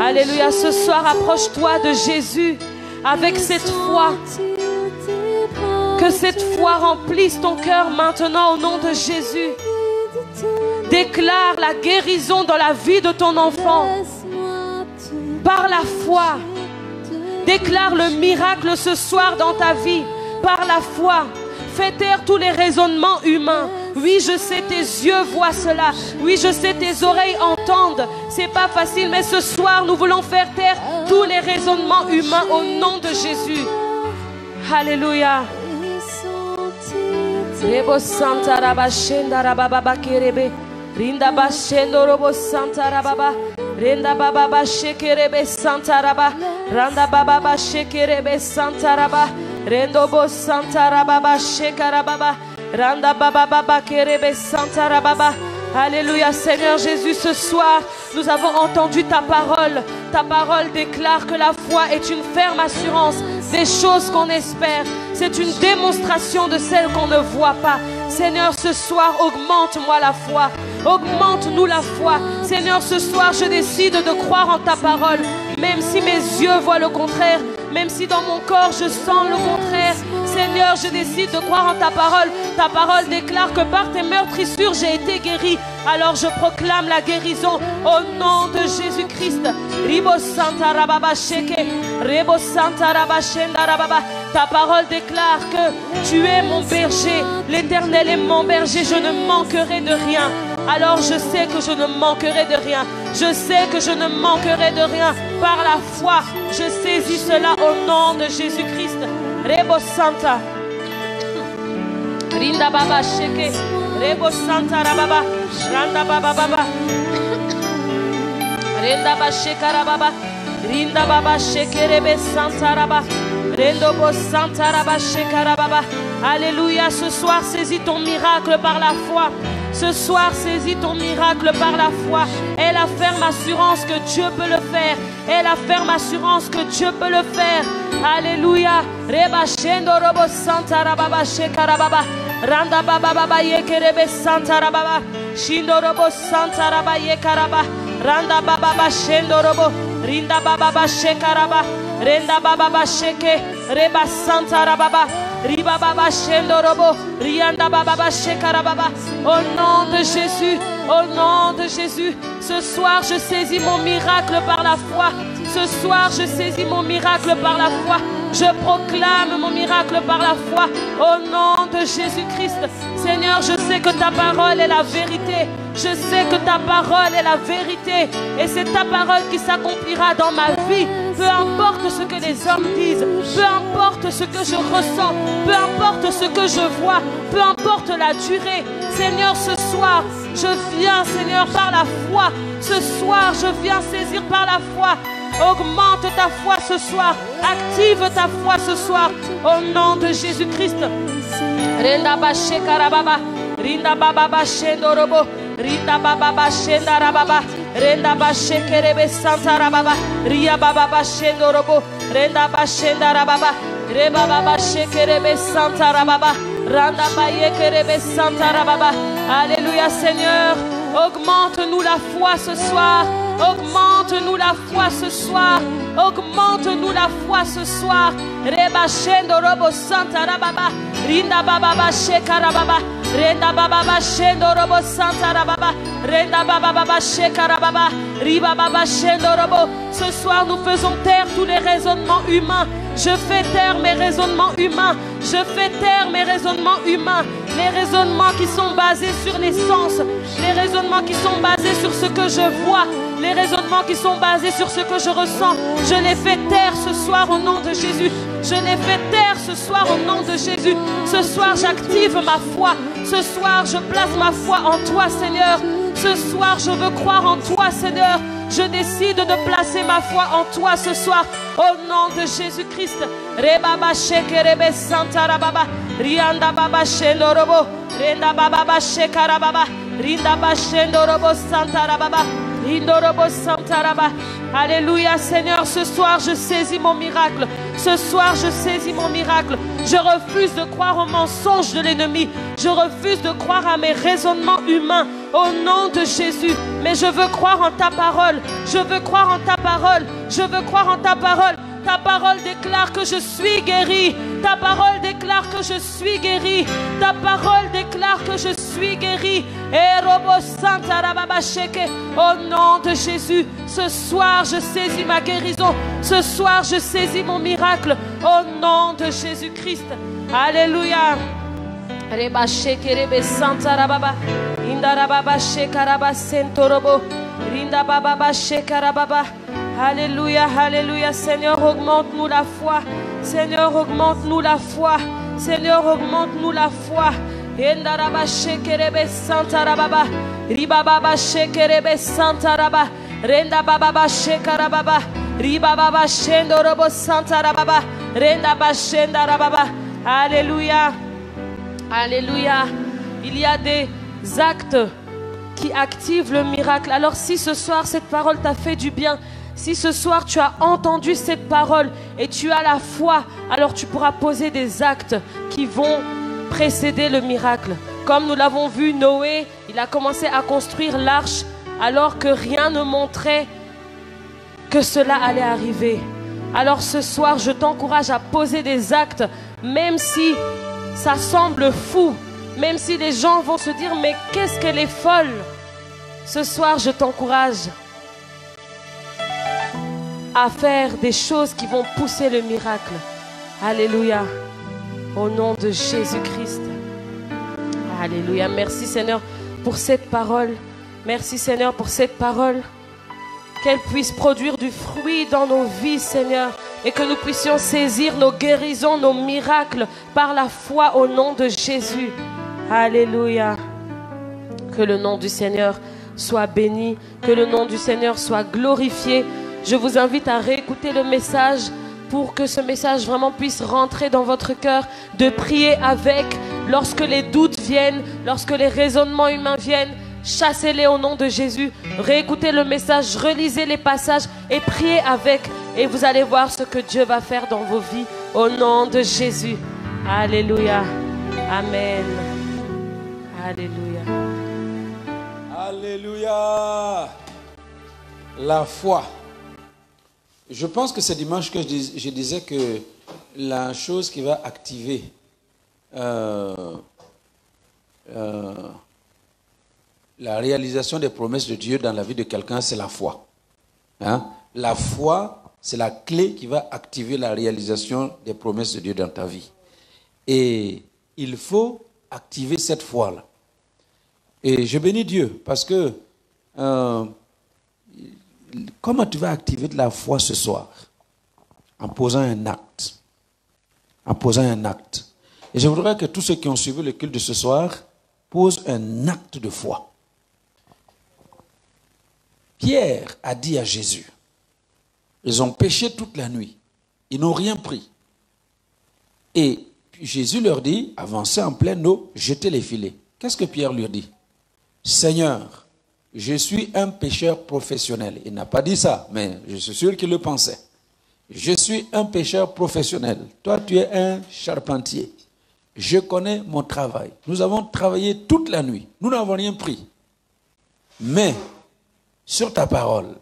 Alléluia. Ce soir, approche-toi de Jésus avec cette foi. Que cette foi remplisse ton cœur maintenant au nom de Jésus. Déclare la guérison dans la vie de ton enfant. Par la foi. Déclare le miracle ce soir dans ta vie. Par la foi. Fais taire tous les raisonnements humains. Oui, je sais, tes yeux voient cela. Oui, je sais, tes oreilles entendent. C'est pas facile, mais ce soir, nous voulons faire taire tous les raisonnements humains au nom de Jésus. Alléluia. Rebo Santa Rabashenda Rababa Kerebe. Rinda Bashendo Robo Santa Rababa. Renda Baba Shekerebe Santa Raba. Randa Baba Shekerebe Santa Raba. Rendo Bo Santa Rababa Shekarababa. Randa Baba Kerebe Santa Rababa. Alléluia, Seigneur Jésus, ce soir, nous avons entendu ta parole. Ta parole déclare que la foi est une ferme assurance des choses qu'on espère. C'est une démonstration de celles qu'on ne voit pas. Seigneur, ce soir, augmente-moi la foi. Augmente-nous la foi. Seigneur, ce soir, je décide de croire en ta parole. Même si mes yeux voient le contraire, même si dans mon corps je sens le contraire. Seigneur, je décide de croire en ta parole. Ta parole déclare que par tes meurtrissures, j'ai été guéri. Alors je proclame la guérison au nom de Jésus-Christ. Ribo Santa Rababa Sheke, Rebo Santa Rabashenda Rababa. Ta parole déclare que tu es mon berger. L'Éternel est mon berger, je ne manquerai de rien. Alors je sais que je ne manquerai de rien. Je sais que je ne manquerai de rien. Par la foi, je saisis cela au nom de Jésus-Christ. Rebo Santa. Rinda Baba Sheke. Rebo Santa Rababa. Randa Baba Baba. Renda Baba Sheka Rababa. Rinda Baba Sheke Rebe Santa Rababa. Rendo Bo Santa Rababa Sheka Rababa. Alléluia, ce soir saisis ton miracle par la foi. Ce soir saisis ton miracle par la foi. Aie la ferme assurance que Dieu peut le faire. Aie la ferme assurance que Dieu peut le faire. Alléluia. Reba Shendo Robo Santa Rababa Sheka Rababa. Randa Baba Baba Yekerebe Santa Rababa. Shindo Robo Santa Rababa Yekaraba. Randa Baba Baba Shendo Robo. Rinda Baba Baba Sheka Rababa. Renda Baba Baba Sheke. Reba Santa Rababa. Riba Baba Shendo Robo. Rianda Baba Baba Sheka Rababa. Au nom de Jésus. Au nom de Jésus. Ce soir je saisis mon miracle par la foi. Ce soir je saisis mon miracle par la foi. Je proclame mon miracle par la foi au nom de Jésus-Christ. Seigneur, je sais que ta parole est la vérité. Je sais que ta parole est la vérité. Et c'est ta parole qui s'accomplira dans ma vie. Peu importe ce que les hommes disent, peu importe ce que je ressens, peu importe ce que je vois, peu importe la durée. Seigneur, ce soir, je viens, Seigneur, par la foi. Ce soir, je viens saisir par la foi. Augmente ta foi ce soir. Active ta foi ce soir. Au nom de Jésus-Christ. Renda Bashe Karababa. Rinda Baba Bashendo Robo. Rinda Baba Bashenda Rababa. Renda Bashe Kerebe Santa Rababa. Ria Baba Bashendo Robo. Renda Bashenda Rababa. Reba Baba Shekerebe Santa Rababa. Randa Baye Kerebe Santa Rababa. Alléluia Seigneur. Augmente-nous la foi ce soir. Augmente-nous la foi ce soir. Augmente-nous la foi ce soir. Reba Shendo Robo Santa Rababa. Rinda Baba Bashe Karababa. Renda Baba Bashendo Robo Santa Rababa. Renda Baba Baba Shekarababa. Riba Baba Shendo Robo. Ce soir nous faisons taire tous les raisonnements humains. Je fais taire mes raisonnements humains. Je fais taire mes raisonnements humains. Les raisonnements qui sont basés sur les sens. Les raisonnements qui sont basés sur ce que je vois. Les raisonnements qui sont basés sur ce que je ressens. Je les fais taire ce soir au nom de Jésus. Je les fais taire ce soir au nom de Jésus. Ce soir j'active ma foi. Ce soir je place ma foi en toi Seigneur. Ce soir je veux croire en toi Seigneur. Je décide de placer ma foi en toi ce soir. au nom de Jésus-Christ. Rebaba shekerebe santarababa, rianda baba shendorobo, renda baba shekarababa, rinda ba shendorobo santarababa, rindorobo santaraba. Alléluia Seigneur, ce soir je saisis mon miracle. Ce soir je saisis mon miracle. Je refuse de croire aux mensonges de l'ennemi. Je refuse de croire à mes raisonnements humains au nom de Jésus. Mais je veux croire en ta parole. Je veux croire en ta parole. Je veux croire en ta parole. Ta parole déclare que je suis guéri. Ta parole déclare que je suis guéri. Ta parole déclare que je suis guéri. Au nom de Jésus, ce soir je saisis ma guérison. Ce soir je saisis mon miracle. Au nom de Jésus-Christ. Alléluia. Alléluia, alléluia. Seigneur, augmente-nous la foi. Seigneur, augmente-nous la foi. Seigneur, augmente-nous la foi. Endaraba shekerebe santarababa. Ribababa shekerebe santaraba. Renda bababa shekarababa. Ribababa shendorobo santarababa. Renda bashendarababa. Alléluia. Alléluia. Il y a des actes qui activent le miracle. Alors si ce soir cette parole t'a fait du bien, si ce soir tu as entendu cette parole et tu as la foi, alors tu pourras poser des actes qui vont précéder le miracle. Comme nous l'avons vu, Noé, il a commencé à construire l'arche alors que rien ne montrait que cela allait arriver. Alors ce soir, je t'encourage à poser des actes, même si ça semble fou, même si les gens vont se dire « mais qu'est-ce qu'elle est folle ?» Ce soir, je t'encourage à faire des choses qui vont pousser le miracle. Alléluia. Au nom de Jésus-Christ. Alléluia. Merci Seigneur pour cette parole. Merci Seigneur pour cette parole. Qu'elle puisse produire du fruit dans nos vies, Seigneur. Et que nous puissions saisir nos guérisons, nos miracles par la foi au nom de Jésus. Alléluia. Que le nom du Seigneur soit béni. Que le nom du Seigneur soit glorifié. Je vous invite à réécouter le message pour que ce message vraiment puisse rentrer dans votre cœur, de prier avec lorsque les doutes viennent, lorsque les raisonnements humains viennent. Chassez-les au nom de Jésus. Réécoutez le message, relisez les passages et priez avec. Et vous allez voir ce que Dieu va faire dans vos vies au nom de Jésus. Alléluia. Amen. Alléluia. Alléluia. La foi. Je pense que c'est dimanche que je disais que la chose qui va activer la réalisation des promesses de Dieu dans la vie de quelqu'un, c'est la foi. Hein? La foi, c'est la clé qui va activer la réalisation des promesses de Dieu dans ta vie. Et il faut activer cette foi-là. Et je bénis Dieu parce que comment tu vas activer de la foi ce soir? En posant un acte. En posant un acte. Et je voudrais que tous ceux qui ont suivi le culte de ce soir posent un acte de foi. Pierre a dit à Jésus, ils ont péché toute la nuit, ils n'ont rien pris. Et Jésus leur dit, avancez en pleine eau, jetez les filets. Qu'est-ce que Pierre lui dit? Seigneur, je suis un pêcheur professionnel. Il n'a pas dit ça, mais je suis sûr qu'il le pensait. Je suis un pêcheur professionnel. Toi, tu es un charpentier. Je connais mon travail. Nous avons travaillé toute la nuit. Nous n'avons rien pris. Mais, sur ta parole,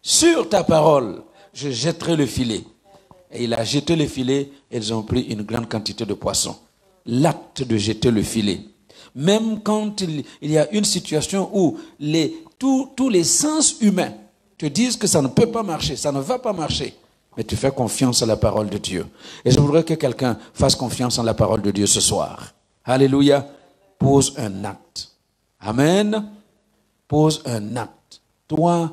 je jetterai le filet. Et il a jeté le filet, et ils ont pris une grande quantité de poissons. L'acte de jeter le filet. Même quand il y a une situation où tous les sens humains te disent que ça ne peut pas marcher, ça ne va pas marcher, mais tu fais confiance à la parole de Dieu. Et je voudrais que quelqu'un fasse confiance en la parole de Dieu ce soir. Alléluia. Pose un acte. Amen. Pose un acte. Toi,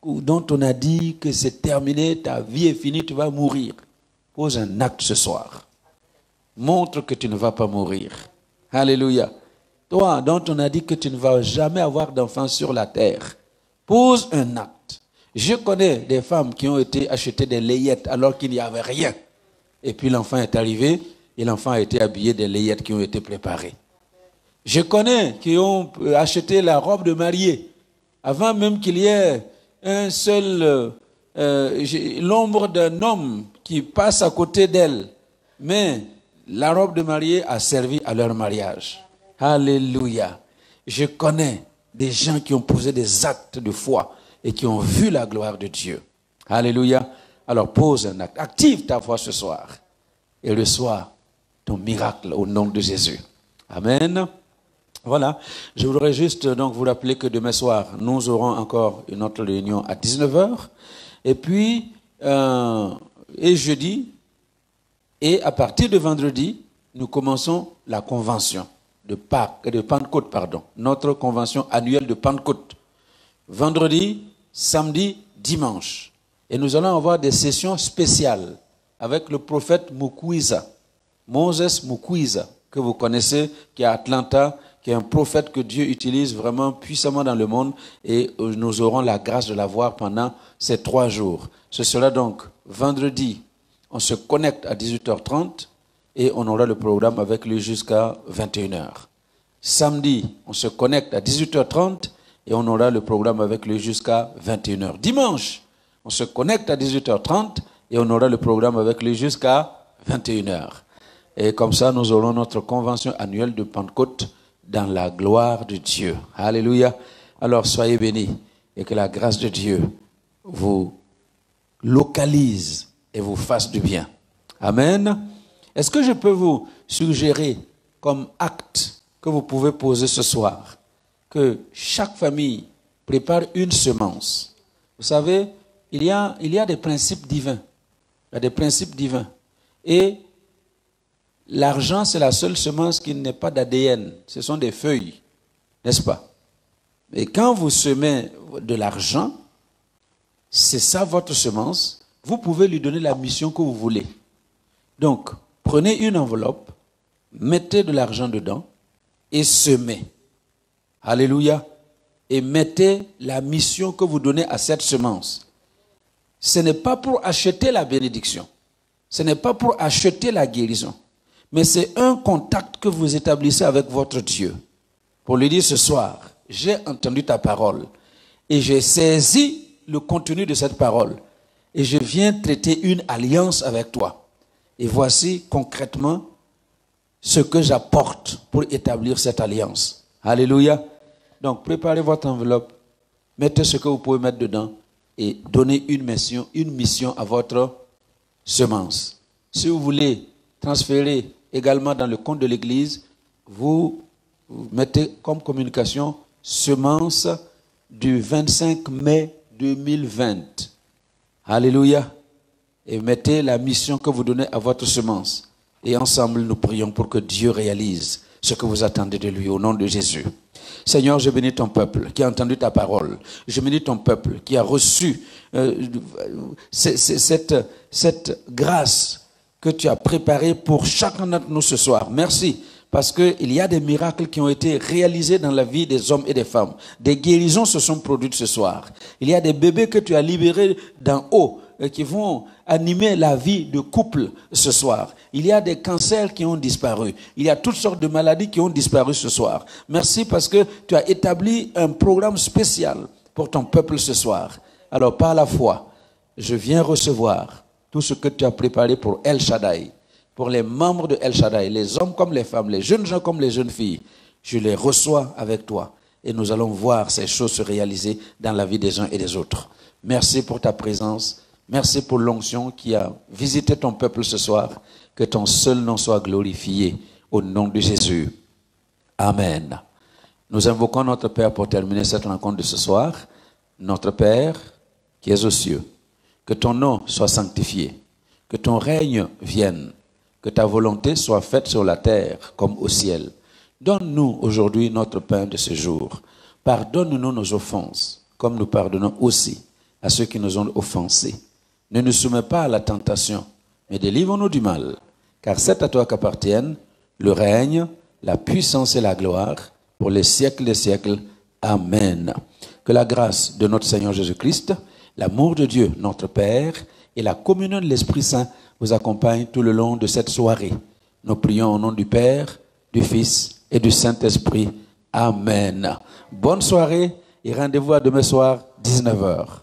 dont on a dit que c'est terminé, ta vie est finie, tu vas mourir. Pose un acte ce soir. Montre que tu ne vas pas mourir. Alléluia. Toi, dont on a dit que tu ne vas jamais avoir d'enfant sur la terre, pose un acte. Je connais des femmes qui ont été achetées des layettes alors qu'il n'y avait rien. Et puis l'enfant est arrivé et l'enfant a été habillé des layettes qui ont été préparées. Je connais qui ont acheté la robe de mariée avant même qu'il y ait un seul, l'ombre d'un homme qui passe à côté d'elle. Mais la robe de mariée a servi à leur mariage. Alléluia. Je connais des gens qui ont posé des actes de foi et qui ont vu la gloire de Dieu. Alléluia. Alors pose un acte. Active ta foi ce soir et reçois ton miracle au nom de Jésus. Amen. Voilà. Je voudrais juste donc vous rappeler que demain soir, nous aurons encore une autre réunion à 19h. Et puis, et jeudi, et à partir de vendredi, nous commençons la convention de Pentecôte, pardon. Notre convention annuelle de Pentecôte. Vendredi, samedi, dimanche. Et nous allons avoir des sessions spéciales avec le prophète Mukwiza, Moses Mukwiza, que vous connaissez, qui est à Atlanta, qui est un prophète que Dieu utilise vraiment puissamment dans le monde. Et nous aurons la grâce de la voir pendant ces 3 jours. Ce sera donc vendredi, on se connecte à 18h30 et on aura le programme avec lui jusqu'à 21h. Samedi, on se connecte à 18h30 et on aura le programme avec lui jusqu'à 21h. Dimanche, on se connecte à 18h30 et on aura le programme avec lui jusqu'à 21h. Et comme ça, nous aurons notre convention annuelle de Pentecôte dans la gloire de Dieu. Alléluia. Alors, soyez bénis et que la grâce de Dieu vous localise et vous fasse du bien. Amen. Est-ce que je peux vous suggérer comme acte que vous pouvez poser ce soir que chaque famille prépare une semence? Vous savez, il y a des principes divins. Il y a des principes divins. Et l'argent, c'est la seule semence qui n'est pas d'ADN. Ce sont des feuilles, n'est-ce pas? Et quand vous semez de l'argent, c'est ça votre semence. Vous pouvez lui donner la mission que vous voulez. Donc, prenez une enveloppe, mettez de l'argent dedans et semez. Alléluia. Et mettez la mission que vous donnez à cette semence. Ce n'est pas pour acheter la bénédiction. Ce n'est pas pour acheter la guérison. Mais c'est un contact que vous établissez avec votre Dieu. Pour lui dire ce soir, j'ai entendu ta parole et j'ai saisi le contenu de cette parole. Et je viens traiter une alliance avec toi. Et voici concrètement ce que j'apporte pour établir cette alliance. Alléluia. Donc préparez votre enveloppe, mettez ce que vous pouvez mettre dedans et donnez une mission à votre semence. Si vous voulez transférer également dans le compte de l'église, vous mettez comme communication semence du 25 mai 2020. Alléluia. Et mettez la mission que vous donnez à votre semence. Et ensemble, nous prions pour que Dieu réalise ce que vous attendez de lui au nom de Jésus. Seigneur, je bénis ton peuple qui a entendu ta parole. Je bénis ton peuple qui a reçu cette grâce que tu as préparée pour chacun d'entre nous ce soir. Merci. Parce qu'il y a des miracles qui ont été réalisés dans la vie des hommes et des femmes. Des guérisons se sont produites ce soir. Il y a des bébés que tu as libérés d'en haut et qui vont animer la vie de couple ce soir. Il y a des cancers qui ont disparu. Il y a toutes sortes de maladies qui ont disparu ce soir. Merci parce que tu as établi un programme spécial pour ton peuple ce soir. Alors par la foi, je viens recevoir tout ce que tu as préparé pour El Shaddai. Pour les membres de El Shaddai, les hommes comme les femmes, les jeunes gens comme les jeunes filles, je les reçois avec toi. Et nous allons voir ces choses se réaliser dans la vie des uns et des autres. Merci pour ta présence. Merci pour l'onction qui a visité ton peuple ce soir. Que ton seul nom soit glorifié au nom de Jésus. Amen. Nous invoquons notre Père pour terminer cette rencontre de ce soir. Notre Père qui es aux cieux, que ton nom soit sanctifié, que ton règne vienne. Que ta volonté soit faite sur la terre comme au ciel. Donne-nous aujourd'hui notre pain de ce jour. Pardonne-nous nos offenses, comme nous pardonnons aussi à ceux qui nous ont offensés. Ne nous soumets pas à la tentation, mais délivre-nous du mal. Car c'est à toi qu'appartiennent le règne, la puissance et la gloire pour les siècles des siècles. Amen. Que la grâce de notre Seigneur Jésus-Christ L'amour de Dieu, notre Père, et la communion de l'Esprit Saint vous accompagnent tout le long de cette soirée. Nous prions au nom du Père, du Fils et du Saint-Esprit. Amen. Bonne soirée et rendez-vous à demain soir, 19h.